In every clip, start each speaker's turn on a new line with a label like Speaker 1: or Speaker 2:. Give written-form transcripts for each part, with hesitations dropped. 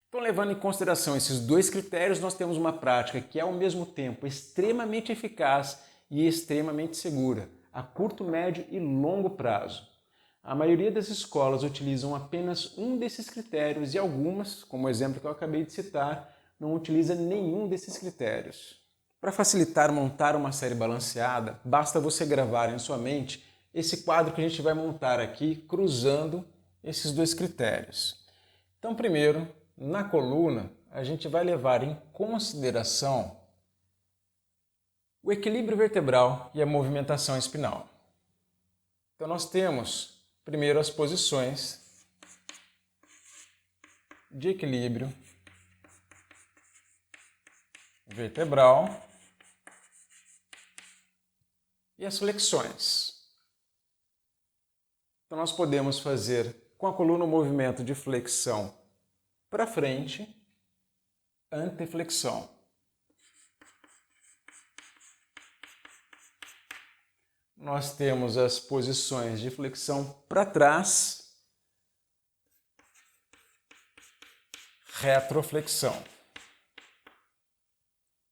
Speaker 1: Então, levando em consideração esses dois critérios, nós temos uma prática que é ao mesmo tempo extremamente eficaz e extremamente segura, a curto, médio e longo prazo. A maioria das escolas utilizam apenas um desses critérios e algumas, como o exemplo que eu acabei de citar, não utiliza nenhum desses critérios. Para facilitar montar uma série balanceada, basta você gravar em sua mente esse quadro que a gente vai montar aqui, cruzando esses dois critérios. Então, primeiro, na coluna, a gente vai levar em consideração o equilíbrio vertebral e a movimentação espinal. Então, nós temos primeiro as posições de equilíbrio vertebral e as flexões. Então, nós podemos fazer com a coluna o movimento de flexão para frente, anteflexão. Nós temos as posições de flexão para trás, retroflexão.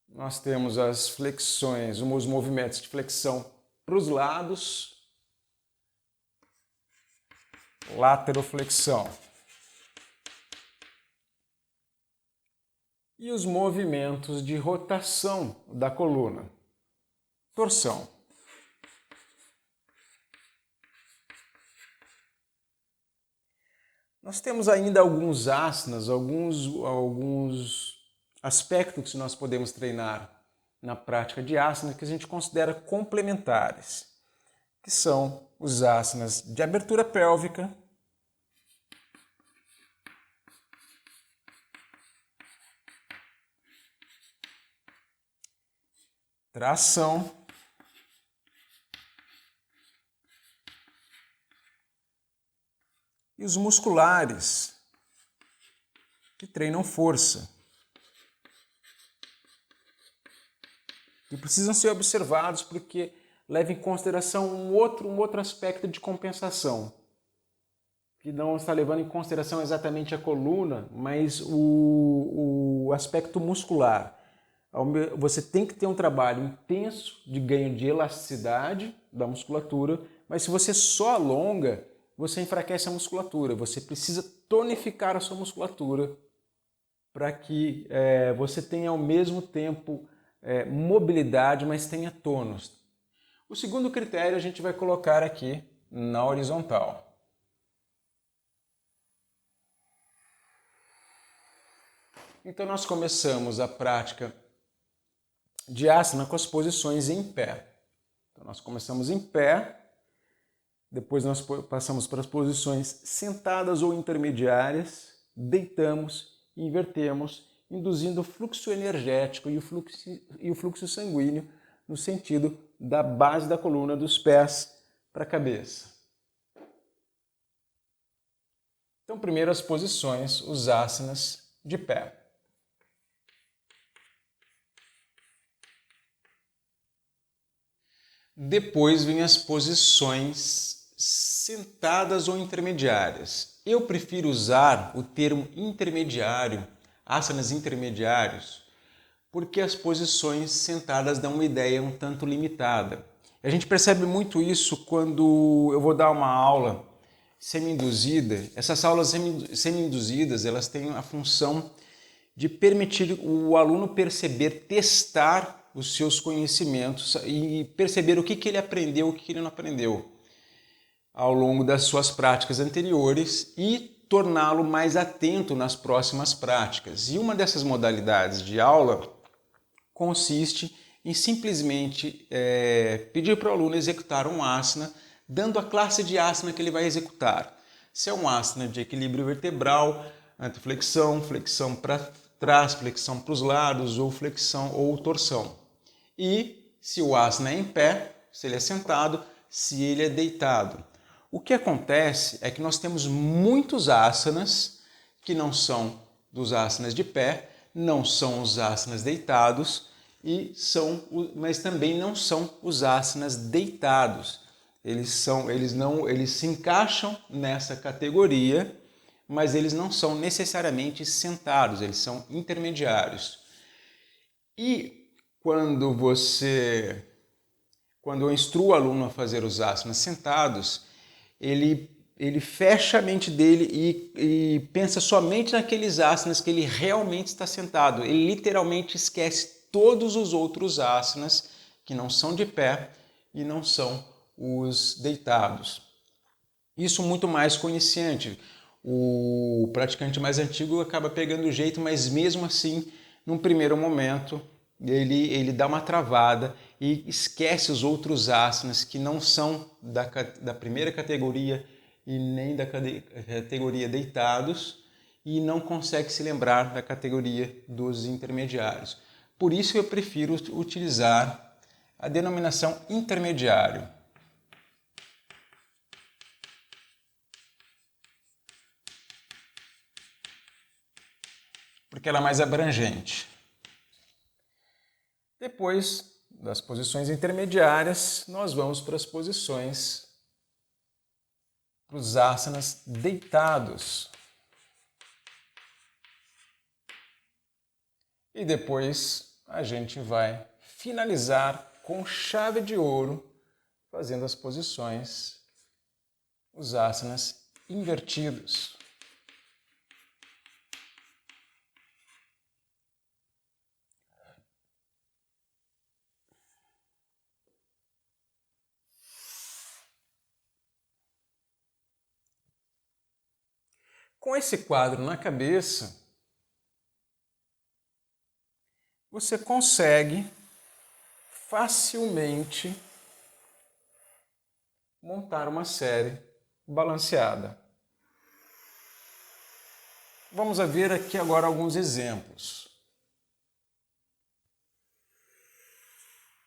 Speaker 1: Nós temos as flexões, os movimentos de flexão para os lados, lateroflexão. E os movimentos de rotação da coluna, torção. Nós temos ainda alguns asanas, alguns aspectos que nós podemos treinar na prática de asana que a gente considera complementares, que são os asanas de abertura pélvica, tração, e os musculares, que treinam força. E precisam ser observados porque leva em consideração um outro aspecto de compensação, que não está levando em consideração exatamente a coluna, mas o aspecto muscular. Você tem que ter um trabalho intenso de ganho de elasticidade da musculatura, mas se você só alonga, você enfraquece a musculatura. Você precisa tonificar a sua musculatura para que você tenha ao mesmo tempo mobilidade, mas tenha tônus. O segundo critério a gente vai colocar aqui na horizontal. Então nós começamos a prática de asana com as posições em pé. Então nós começamos em pé, depois nós passamos para as posições sentadas ou intermediárias, deitamos e invertemos, induzindo o fluxo energético e o fluxo sanguíneo no sentido da base da coluna dos pés para a cabeça. Então, primeiro as posições, os asanas de pé. Depois vem as posições sentadas ou intermediárias. Eu prefiro usar o termo intermediário, asanas intermediários, porque as posições sentadas dão uma ideia um tanto limitada. A gente percebe muito isso quando eu vou dar uma aula semi-induzida. Essas aulas semi-induzidas, elas têm a função de permitir o aluno perceber, testar os seus conhecimentos e perceber o que ele aprendeu, o que ele não aprendeu ao longo das suas práticas anteriores e torná-lo mais atento nas próximas práticas. E uma dessas modalidades de aula consiste em simplesmente pedir para o aluno executar um asana, dando a classe de asana que ele vai executar. Se é um asana de equilíbrio vertebral, anteflexão, flexão para trás, flexão para os lados ou flexão ou torção. E se o asana é em pé, se ele é sentado, se ele é deitado. O que acontece é que nós temos muitos asanas que não são dos asanas de pé, não são os asanas deitados, mas também não são os asanas deitados. Eles se encaixam nessa categoria, mas eles não são necessariamente sentados, eles são intermediários. E quando eu instruo o aluno a fazer os asanas sentados, ele fecha a mente dele e pensa somente naqueles asanas que ele realmente está sentado. Ele literalmente esquece todos os outros asanas que não são de pé e não são os deitados. Isso muito mais com o iniciante. O praticante mais antigo acaba pegando o jeito, mas mesmo assim, num primeiro momento, ele dá uma travada e esquece os outros asanas que não são da primeira categoria e nem da categoria deitados e não consegue se lembrar da categoria dos intermediários. Por isso eu prefiro utilizar a denominação intermediário. Porque ela é mais abrangente. Depois das posições intermediárias, nós vamos para as posições, para os asanas deitados. E depois a gente vai finalizar com chave de ouro, fazendo as posições, os asanas invertidos. Com esse quadro na cabeça, você consegue facilmente montar uma série balanceada. Vamos ver aqui agora alguns exemplos.